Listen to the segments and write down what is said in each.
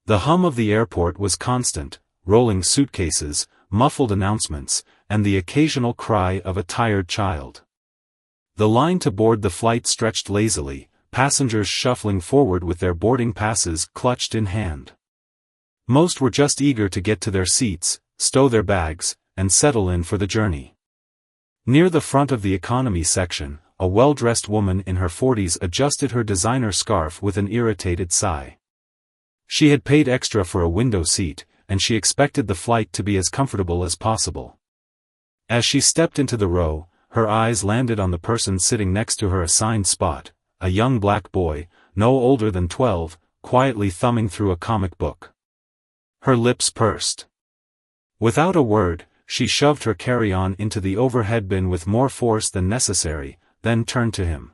The hum of the airport was constant, rolling suitcases, muffled announcements, and the occasional cry of a tired child. The line to board the flight stretched lazily, passengers shuffling forward with their boarding passes clutched in hand. Most were just eager to get to their seats, stow their bags, and settle in for the journey. Near the front of the economy section, a well-dressed woman in her 40s adjusted her designer scarf with an irritated sigh. She had paid extra for a window seat, and she expected the flight to be as comfortable as possible. As she stepped into the row, her eyes landed on the person sitting next to her assigned spot, a young black boy, no older than 12, quietly thumbing through a comic book. Her lips pursed. Without a word, she shoved her carry-on into the overhead bin with more force than necessary, then turned to him.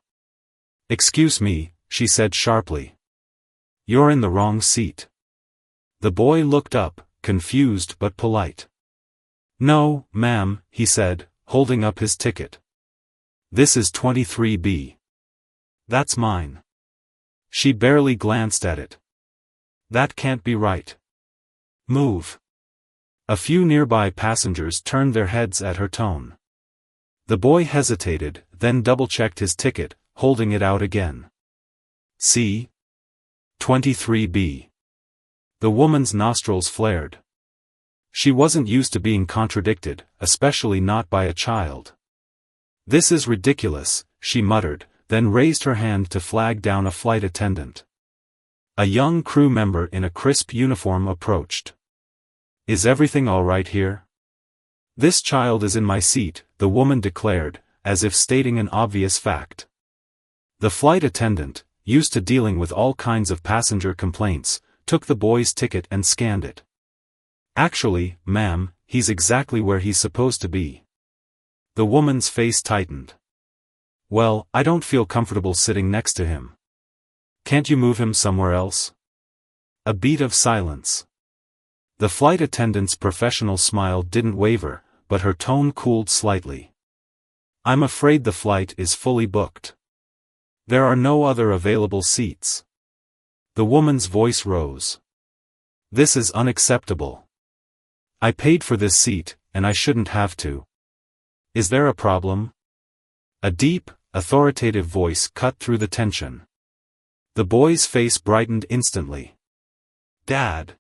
"Excuse me," she said sharply. "You're in the wrong seat." The boy looked up, confused but polite. "No, ma'am," he said, holding up his ticket. "This is 23B. That's mine." She barely glanced at it. "That can't be right. Move." A few nearby passengers turned their heads at her tone. The boy hesitated, then double-checked his ticket, holding it out again. "See? 23B. The woman's nostrils flared. She wasn't used to being contradicted, especially not by a child. "This is ridiculous," she muttered, then raised her hand to flag down a flight attendant. A young crew member in a crisp uniform approached. "Is everything all right here?" "This child is in my seat," the woman declared, as if stating an obvious fact. The flight attendant, used to dealing with all kinds of passenger complaints, took the boy's ticket and scanned it. "Actually, ma'am, he's exactly where he's supposed to be." The woman's face tightened. "Well, I don't feel comfortable sitting next to him. Can't you move him somewhere else?" A beat of silence. The flight attendant's professional smile didn't waver, but her tone cooled slightly. "I'm afraid the flight is fully booked. There are no other available seats." The woman's voice rose. "This is unacceptable. I paid for this seat, and I shouldn't have to. Is there a problem?" A deep, authoritative voice cut through the tension. The boy's face brightened instantly. "Dad!"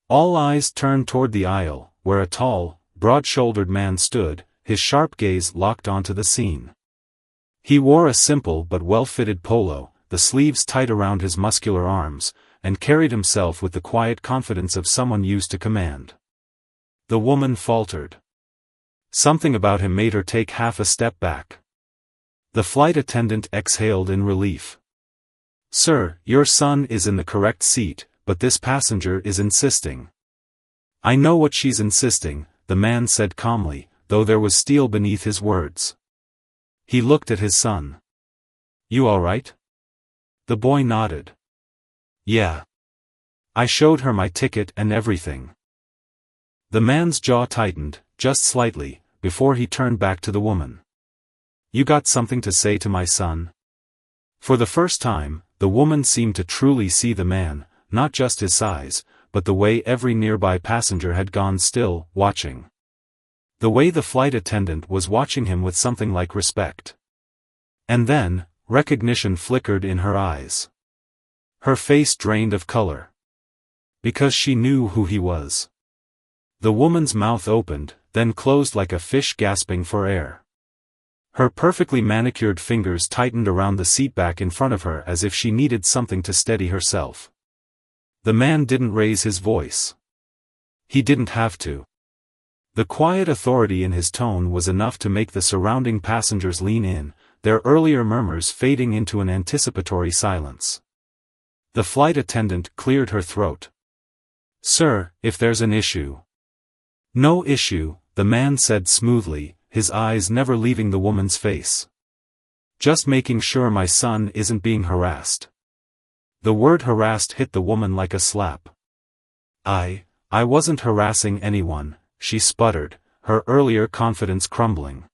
All eyes turned toward the aisle, where a tall, broad-shouldered man stood, his sharp gaze locked onto the scene. He wore a simple but well-fitted polo, the sleeves tight around his muscular arms, and carried himself with the quiet confidence of someone used to command. The woman faltered. Something about him made her take half a step back. The flight attendant exhaled in relief. "Sir, your son is in the correct seat, but this passenger is insisting." "I know what she's insisting," the man said calmly, though there was steel beneath his words. He looked at his son. "You all right?" The boy nodded. "Yeah. I showed her my ticket and everything." The man's jaw tightened, just slightly, before he turned back to the woman. "You got something to say to my son?" For the first time, the woman seemed to truly see the man, not just his size, but the way every nearby passenger had gone still, watching. The way the flight attendant was watching him with something like respect. And then, recognition flickered in her eyes. Her face drained of color. Because she knew who he was. The woman's mouth opened, then closed like a fish gasping for air. Her perfectly manicured fingers tightened around the seatback in front of her as if she needed something to steady herself. The man didn't raise his voice. He didn't have to. The quiet authority in his tone was enough to make the surrounding passengers lean in, their earlier murmurs fading into an anticipatory silence. The flight attendant cleared her throat. "Sir, if there's an issue." "No issue," the man said smoothly, his eyes never leaving the woman's face. "Just making sure my son isn't being harassed." The word harassed hit the woman like a slap. I wasn't harassing anyone," she sputtered, her earlier confidence crumbling.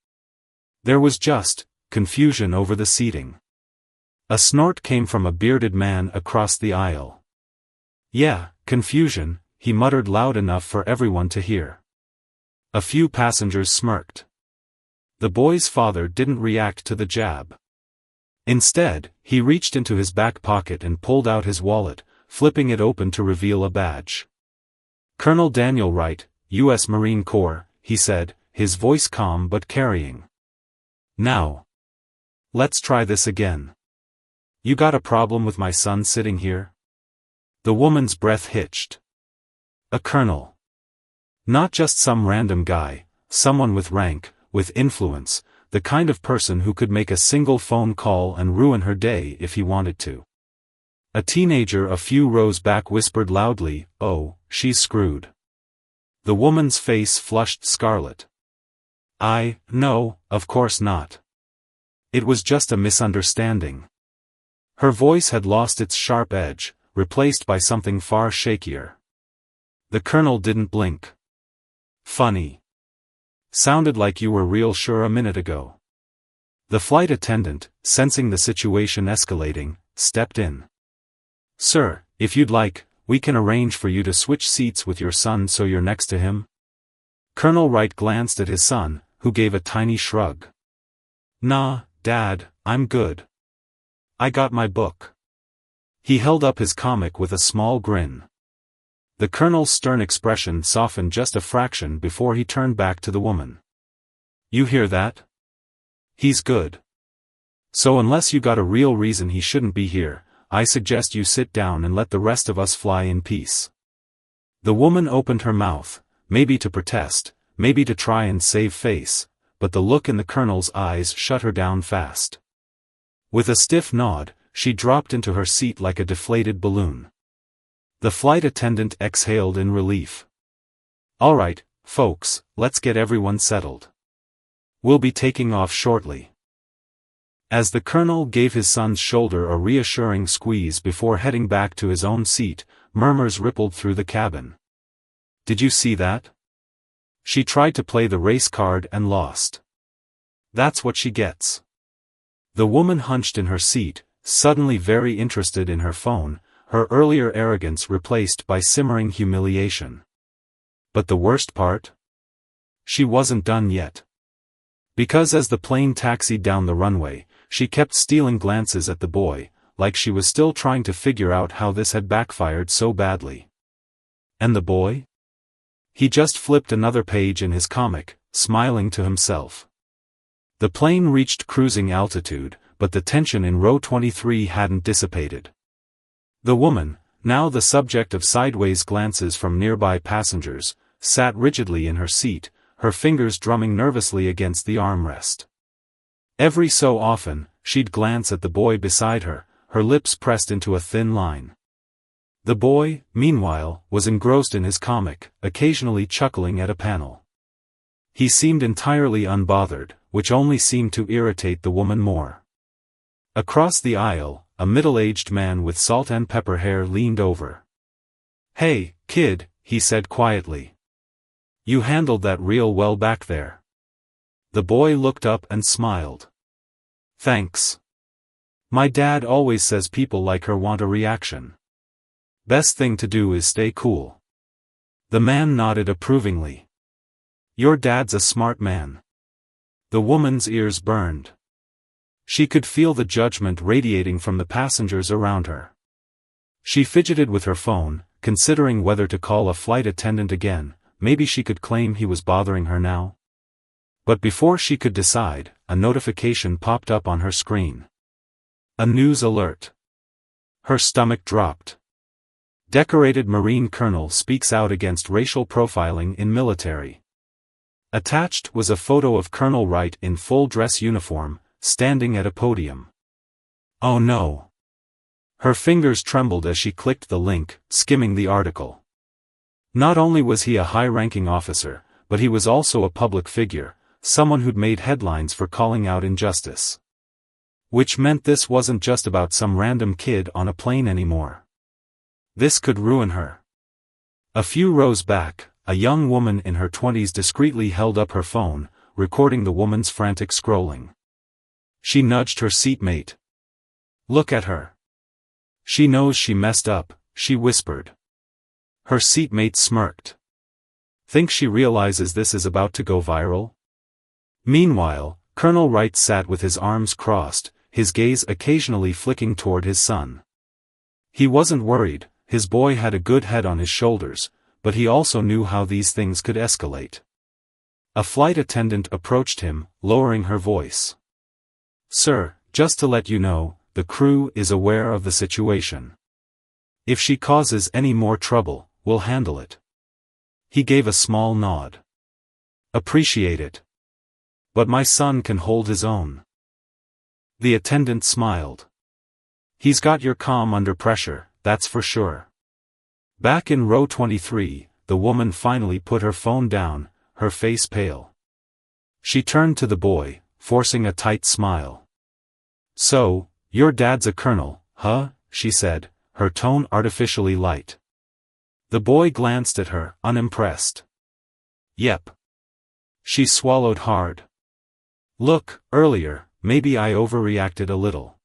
There was just confusion over the seating. A snort came from a bearded man across the aisle. "Yeah, confusion, he muttered loud enough for everyone to hear. A few passengers smirked. The boy's father didn't react to the jab. Instead, he reached into his back pocket and pulled out his wallet, flipping it open to reveal a badge. "Colonel Daniel Wright, U.S. Marine Corps," he said, his voice calm but carrying. "Now, let's try this again. You got a problem with my son sitting here?" The woman's breath hitched. A colonel. Not just some random guy, someone with rank, with influence, the kind of person who could make a single phone call and ruin her day if he wanted to. A teenager a few rows back whispered loudly, "Oh, she's screwed." The woman's face flushed scarlet. No, of course not. It was just a misunderstanding." Her voice had lost its sharp edge, replaced by something far shakier. The colonel didn't blink. "Funny. Sounded like you were real sure a minute ago." The flight attendant, sensing the situation escalating, stepped in. "Sir, if you'd like, we can arrange for you to switch seats with your son so you're next to him." Colonel Wright glanced at his son, who gave a tiny shrug. "Nah, Dad, I'm good. I got my book." He held up his comic with a small grin. The colonel's stern expression softened just a fraction before he turned back to the woman. "You hear that? He's good. So unless you got a real reason he shouldn't be here, I suggest you sit down and let the rest of us fly in peace." The woman opened her mouth, maybe to protest, maybe to try and save face, but the look in the colonel's eyes shut her down fast. With a stiff nod, she dropped into her seat like a deflated balloon. The flight attendant exhaled in relief. "All right, folks, let's get everyone settled. We'll be taking off shortly." As the colonel gave his son's shoulder a reassuring squeeze before heading back to his own seat, murmurs rippled through the cabin. "Did you see that? She tried to play the race card and lost. That's what she gets." The woman hunched in her seat, suddenly very interested in her phone, her earlier arrogance replaced by simmering humiliation. But the worst part? She wasn't done yet. Because as the plane taxied down the runway, she kept stealing glances at the boy, like she was still trying to figure out how this had backfired so badly. And the boy? He just flipped another page in his comic, smiling to himself. The plane reached cruising altitude, but the tension in row 23 hadn't dissipated. The woman, now the subject of sideways glances from nearby passengers, sat rigidly in her seat, her fingers drumming nervously against the armrest. Every so often, she'd glance at the boy beside her, her lips pressed into a thin line. The boy, meanwhile, was engrossed in his comic, occasionally chuckling at a panel. He seemed entirely unbothered, which only seemed to irritate the woman more. Across the aisle, a middle-aged man with salt and pepper hair leaned over. "Hey, kid," he said quietly. "You handled that real well back there." The boy looked up and smiled. "Thanks. My dad always says people like her want a reaction. Best thing to do is stay cool." The man nodded approvingly. "Your dad's a smart man." The woman's ears burned. She could feel the judgment radiating from the passengers around her. She fidgeted with her phone, considering whether to call a flight attendant again. Maybe she could claim he was bothering her now. But before she could decide, a notification popped up on her screen. A news alert. Her stomach dropped. Decorated Marine Colonel speaks out against racial profiling in military. Attached was a photo of Colonel Wright in full dress uniform, standing at a podium. Oh no. Her fingers trembled as she clicked the link, skimming the article. Not only was he a high-ranking officer, but he was also a public figure, someone who'd made headlines for calling out injustice. Which meant this wasn't just about some random kid on a plane anymore. This could ruin her. A few rows back, a young woman in her 20s discreetly held up her phone, recording the woman's frantic scrolling. She nudged her seatmate. "Look at her. She knows she messed up," she whispered. Her seatmate smirked. Think she realizes this is about to go viral? Meanwhile, Colonel Wright sat with his arms crossed, his gaze occasionally flicking toward his son. He wasn't worried, his boy had a good head on his shoulders, but he also knew how these things could escalate. A flight attendant approached him, lowering her voice. "Sir, just to let you know, the crew is aware of the situation. If she causes any more trouble, we'll handle it." He gave a small nod. "Appreciate it. But my son can hold his own." The attendant smiled. "He's got your calm under pressure, that's for sure." Back in row 23, the woman finally put her phone down, her face pale. She turned to the boy, forcing a tight smile. "So, your dad's a colonel, huh?" she said, her tone artificially light. The boy glanced at her, unimpressed. "Yep." She swallowed hard. "Look, earlier, maybe I overreacted a little.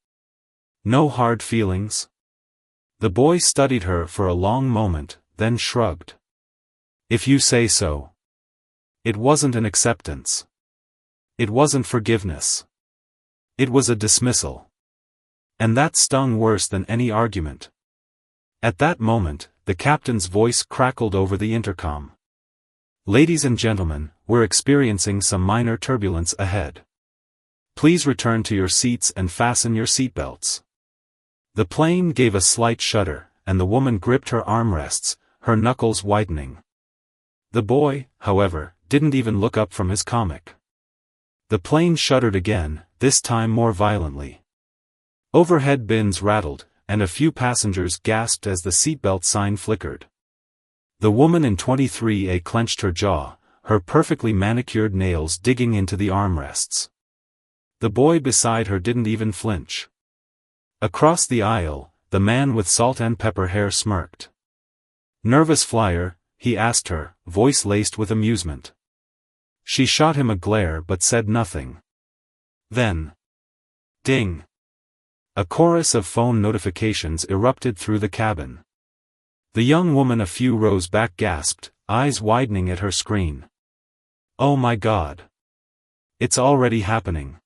No hard feelings?" The boy studied her for a long moment, then shrugged. "If you say so." It wasn't an acceptance. It wasn't forgiveness. It was a dismissal. And that stung worse than any argument. At that moment, the captain's voice crackled over the intercom. "Ladies and gentlemen, we're experiencing some minor turbulence ahead. Please return to your seats and fasten your seatbelts." The plane gave a slight shudder, and the woman gripped her armrests, her knuckles whitening. The boy, however, didn't even look up from his comic. The plane shuddered again, this time more violently. Overhead bins rattled, and a few passengers gasped as the seatbelt sign flickered. The woman in 23A clenched her jaw, her perfectly manicured nails digging into the armrests. The boy beside her didn't even flinch. Across the aisle, the man with salt and pepper hair smirked. "Nervous flyer?" he asked her, voice laced with amusement. She shot him a glare but said nothing. Then, ding! A chorus of phone notifications erupted through the cabin. The young woman a few rows back gasped, eyes widening at her screen. "Oh my God! It's already happening."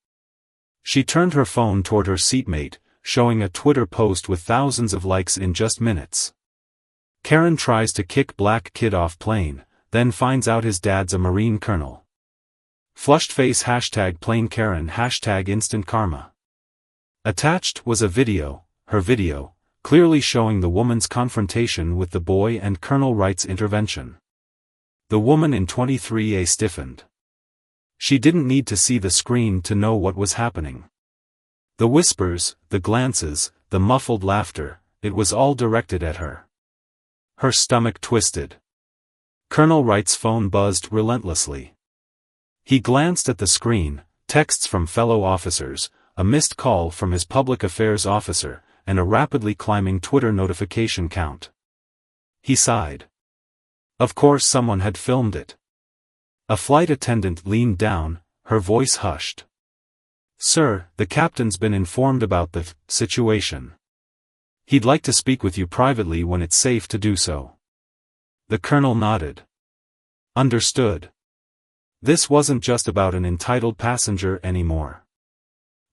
She turned her phone toward her seatmate, showing a Twitter post with thousands of likes in just minutes. Karen tries to kick black kid off plane, then finds out his dad's a Marine colonel. Flushed face # plain Karen # instant karma. Attached was a video, her video, clearly showing the woman's confrontation with the boy and Colonel Wright's intervention. The woman in 23A stiffened. She didn't need to see the screen to know what was happening. The whispers, the glances, the muffled laughter, it was all directed at her. Her stomach twisted. Colonel Wright's phone buzzed relentlessly. He glanced at the screen, texts from fellow officers, a missed call from his public affairs officer, and a rapidly climbing Twitter notification count. He sighed. Of course someone had filmed it. A flight attendant leaned down, her voice hushed. "Sir, the captain's been informed about the situation. He'd like to speak with you privately when it's safe to do so." The colonel nodded. Understood. This wasn't just about an entitled passenger anymore.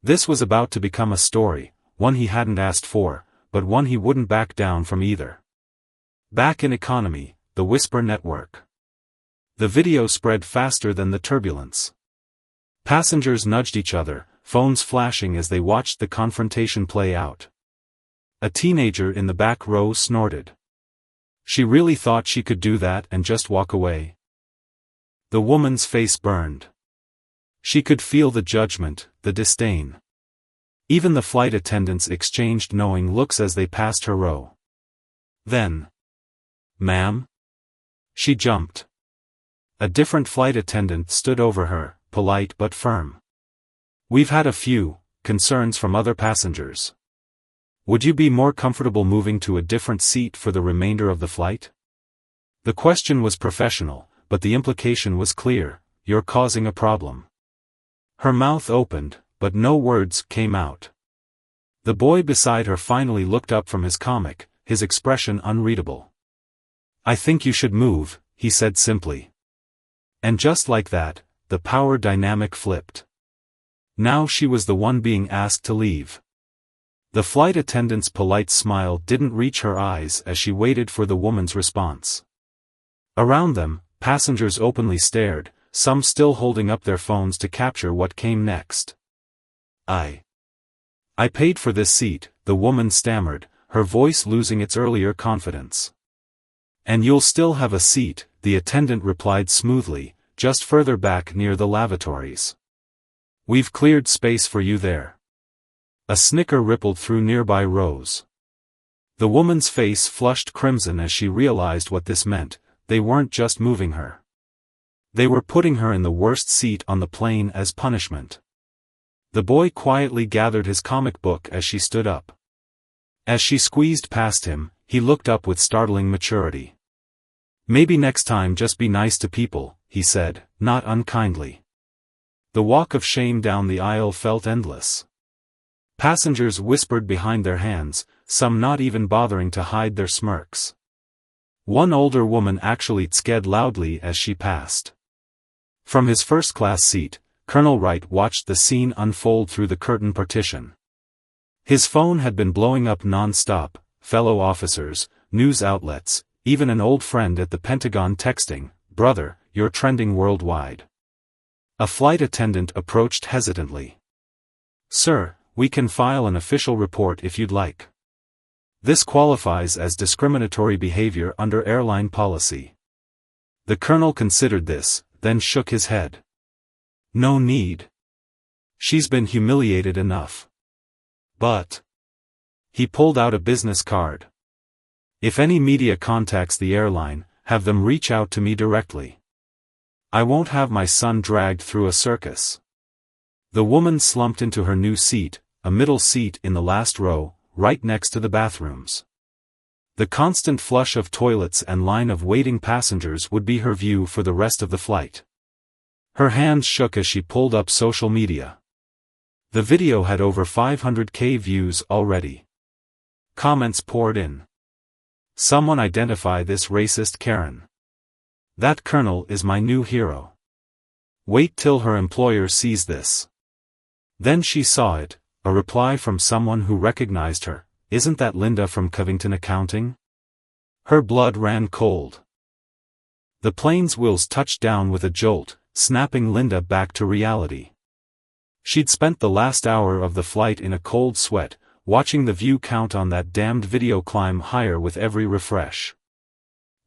This was about to become a story, one he hadn't asked for, but one he wouldn't back down from either. Back in economy, the Whisper Network. The video spread faster than the turbulence. Passengers nudged each other, phones flashing as they watched the confrontation play out. A teenager in the back row snorted. She really thought she could do that and just walk away? The woman's face burned. She could feel the judgment, the disdain. Even the flight attendants exchanged knowing looks as they passed her row. Then, "Ma'am?" She jumped. A different flight attendant stood over her, polite but firm. "We've had a few concerns from other passengers. Would you be more comfortable moving to a different seat for the remainder of the flight?" The question was professional, but the implication was clear: you're causing a problem. Her mouth opened, but no words came out. The boy beside her finally looked up from his comic, his expression unreadable. "I think you should move," he said simply. And just like that, the power dynamic flipped. Now she was the one being asked to leave. The flight attendant's polite smile didn't reach her eyes as she waited for the woman's response. Around them, passengers openly stared, some still holding up their phones to capture what came next. I paid for this seat," the woman stammered, her voice losing its earlier confidence. "And you'll still have a seat," the attendant replied smoothly, "just further back near the lavatories. We've cleared space for you there." A snicker rippled through nearby rows. The woman's face flushed crimson as she realized what this meant. They weren't just moving her. They were putting her in the worst seat on the plane as punishment. The boy quietly gathered his comic book as she stood up. As she squeezed past him, he looked up with startling maturity. "Maybe next time just be nice to people," he said, not unkindly. The walk of shame down the aisle felt endless. Passengers whispered behind their hands, some not even bothering to hide their smirks. One older woman actually tsked loudly as she passed. From his first-class seat, Colonel Wright watched the scene unfold through the curtain partition. His phone had been blowing up non-stop, fellow officers, news outlets, even an old friend at the Pentagon texting, "Brother, you're trending worldwide." A flight attendant approached hesitantly. "Sir, we can file an official report if you'd like. This qualifies as discriminatory behavior under airline policy." The colonel considered this, then shook his head. "No need. She's been humiliated enough. But..." He pulled out a business card. "If any media contacts the airline, have them reach out to me directly. I won't have my son dragged through a circus." The woman slumped into her new seat, a middle seat in the last row, right next to the bathrooms. The constant flush of toilets and line of waiting passengers would be her view for the rest of the flight. Her hands shook as she pulled up social media. The video had over 500,000 views already. Comments poured in. "Someone identify this racist Karen. That colonel is my new hero. Wait till her employer sees this." Then she saw it, a reply from someone who recognized her. "Isn't that Linda from Covington Accounting?" Her blood ran cold. The plane's wheels touched down with a jolt, snapping Linda back to reality. She'd spent the last hour of the flight in a cold sweat, watching the view count on that damned video climb higher with every refresh.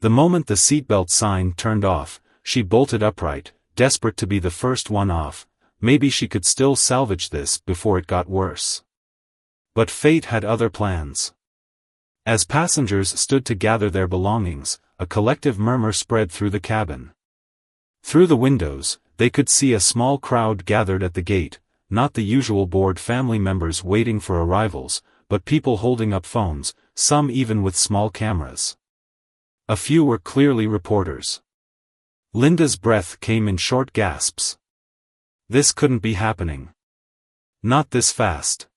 The moment the seatbelt sign turned off, she bolted upright, desperate to be the first one off. Maybe she could still salvage this before it got worse. But fate had other plans. As passengers stood to gather their belongings, a collective murmur spread through the cabin. Through the windows, they could see a small crowd gathered at the gate, not the usual bored family members waiting for arrivals, but people holding up phones, some even with small cameras. A few were clearly reporters. Linda's breath came in short gasps. This couldn't be happening. Not this fast.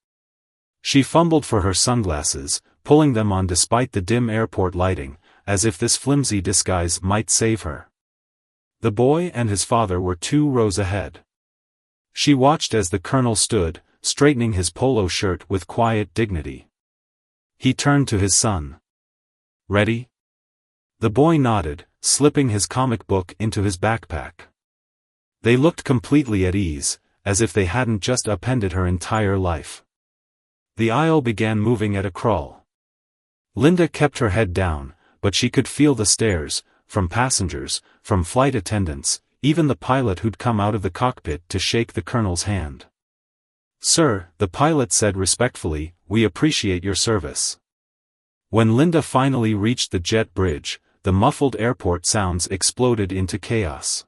She fumbled for her sunglasses, pulling them on despite the dim airport lighting, as if this flimsy disguise might save her. The boy and his father were 2 rows ahead. She watched as the colonel stood, straightening his polo shirt with quiet dignity. He turned to his son. "Ready?" The boy nodded, slipping his comic book into his backpack. They looked completely at ease, as if they hadn't just upended her entire life. The aisle began moving at a crawl. Linda kept her head down, but she could feel the stares, from passengers, from flight attendants, even the pilot who'd come out of the cockpit to shake the colonel's hand. "Sir," the pilot said respectfully, "we appreciate your service." When Linda finally reached the jet bridge, the muffled airport sounds exploded into chaos.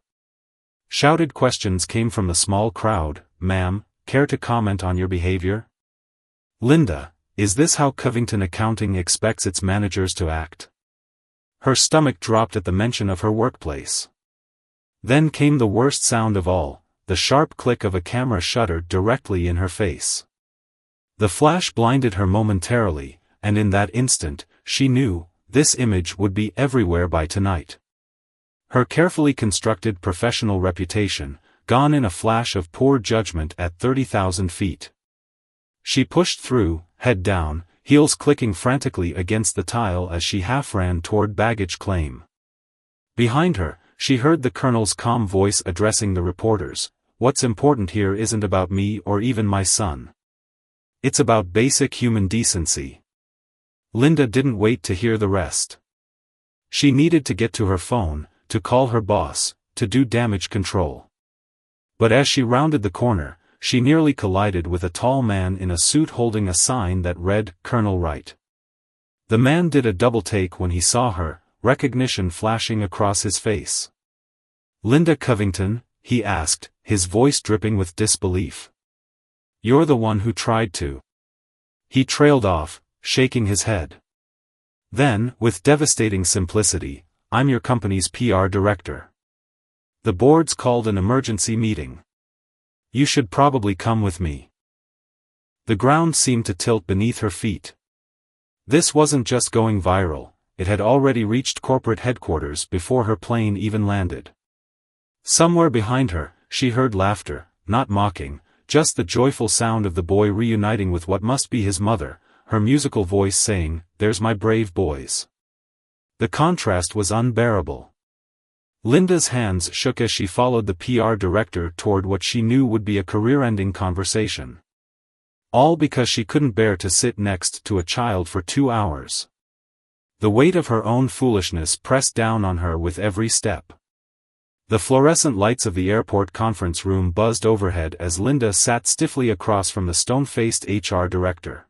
Shouted questions came from the small crowd. "Ma'am, care to comment on your behavior?" "Linda, is this how Covington Accounting expects its managers to act?" Her stomach dropped at the mention of her workplace. Then came the worst sound of all, the sharp click of a camera shutter directly in her face. The flash blinded her momentarily, and in that instant, she knew, this image would be everywhere by tonight. Her carefully constructed professional reputation, gone in a flash of poor judgment at 30,000 feet. She pushed through, head down, heels clicking frantically against the tile as she half ran toward baggage claim. Behind her, she heard the colonel's calm voice addressing the reporters. What's important here isn't about me or even my son. It's about basic human decency. Linda didn't wait to hear the rest. She needed to get to her phone, to call her boss, to do damage control. But as she rounded the corner, she nearly collided with a tall man in a suit holding a sign that read, Colonel Wright. The man did a double take when he saw her, recognition flashing across his face. Linda Covington, he asked, his voice dripping with disbelief. You're the one who tried to. He trailed off, shaking his head. Then, with devastating simplicity, I'm your company's PR director. The board's called an emergency meeting. You should probably come with me. The ground seemed to tilt beneath her feet. This wasn't just going viral, it had already reached corporate headquarters before her plane even landed. Somewhere behind her, she heard laughter, not mocking, just the joyful sound of the boy reuniting with what must be his mother, her musical voice saying, "There's my brave boys." The contrast was unbearable. Linda's hands shook as she followed the PR director toward what she knew would be a career-ending conversation. All because she couldn't bear to sit next to a child for 2 hours. The weight of her own foolishness pressed down on her with every step. The fluorescent lights of the airport conference room buzzed overhead as Linda sat stiffly across from the stone-faced HR director.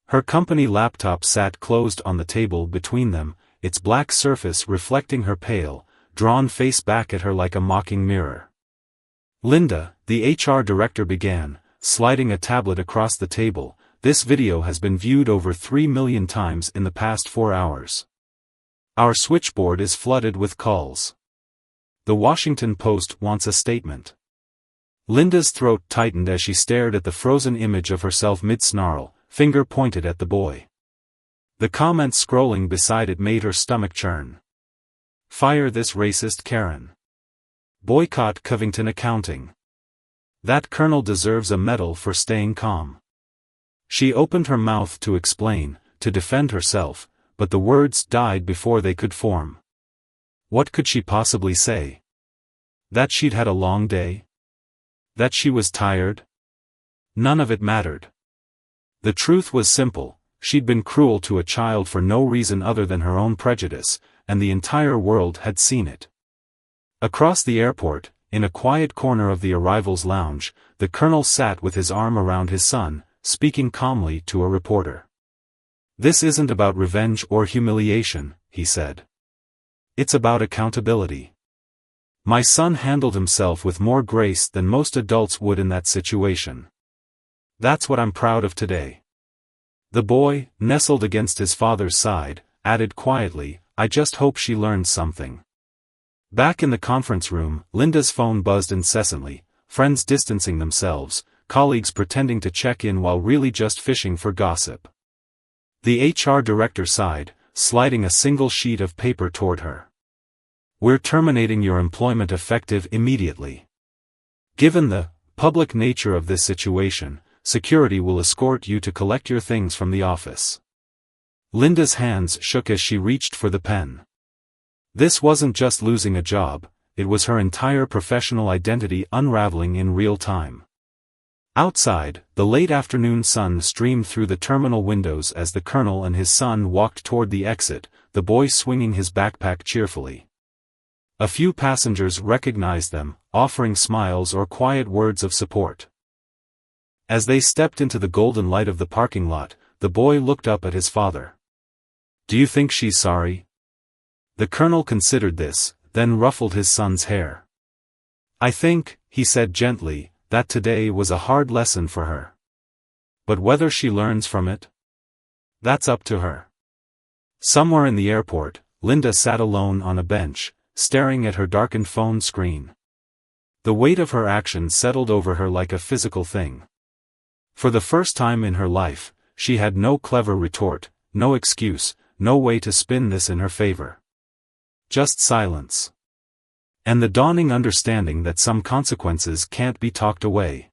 Her company laptop sat closed on the table between them, its black surface reflecting her pale, drawn face back at her like a mocking mirror. Linda, the HR director began, sliding a tablet across the table, this video has been viewed over 3 million times in the past 4 hours. Our switchboard is flooded with calls. The Washington Post wants a statement. Linda's throat tightened as she stared at the frozen image of herself mid-snarl, finger pointed at the boy. The comments scrolling beside it made her stomach churn. Fire this racist Karen. Boycott Covington Accounting. That colonel deserves a medal for staying calm. She opened her mouth to explain, to defend herself, but the words died before they could form. What could she possibly say? That she'd had a long day? That she was tired? None of it mattered. The truth was simple, she'd been cruel to a child for no reason other than her own prejudice, and the entire world had seen it. Across the airport, in a quiet corner of the arrivals lounge, the colonel sat with his arm around his son, speaking calmly to a reporter. This isn't about revenge or humiliation, he said. It's about accountability. My son handled himself with more grace than most adults would in that situation. That's what I'm proud of today. The boy, nestled against his father's side, added quietly, I just hope she learns something. Back in the conference room, Linda's phone buzzed incessantly, friends distancing themselves, colleagues pretending to check in while really just fishing for gossip. The HR director sighed, sliding a single sheet of paper toward her. We're terminating your employment effective immediately. Given the public nature of this situation, security will escort you to collect your things from the office. Linda's hands shook as she reached for the pen. This wasn't just losing a job, it was her entire professional identity unraveling in real time. Outside, the late afternoon sun streamed through the terminal windows as the colonel and his son walked toward the exit, the boy swinging his backpack cheerfully. A few passengers recognized them, offering smiles or quiet words of support. As they stepped into the golden light of the parking lot, the boy looked up at his father. Do you think she's sorry? The colonel considered this, then ruffled his son's hair. I think, he said gently, that today was a hard lesson for her. But whether she learns from it? That's up to her. Somewhere in the airport, Linda sat alone on a bench, staring at her darkened phone screen. The weight of her actions settled over her like a physical thing. For the first time in her life, she had no clever retort, no excuse, no way to spin this in her favor. Just silence. And the dawning understanding that some consequences can't be talked away.